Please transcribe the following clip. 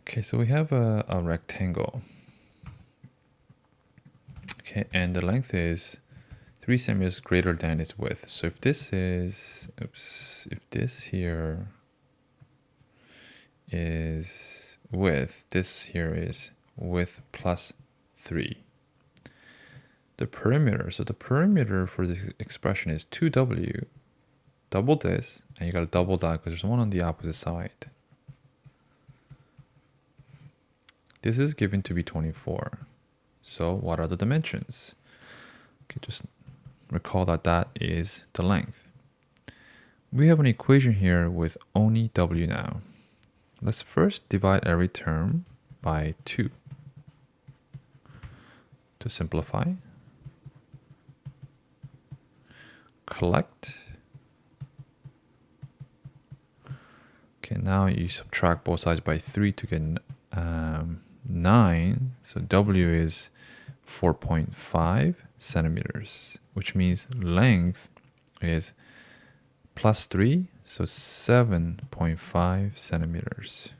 Okay, so we have a rectangle. Okay, and the length is 3 centimeters greater than its width. So if this is, if this here is width, this here is width plus 3. The perimeter, so the perimeter for this expression is 2w, double this, and you got to double that because there's one on the opposite side. This is given to be 24. So what are the dimensions? Okay, just recall that that is the length. We have an equation here with only w now. Let's first divide every term by 2 to simplify. Collect. Okay, now you subtract both sides by 3 to get 9. So w is 4.5 centimeters, which means length is plus 3, so 7.5 centimeters.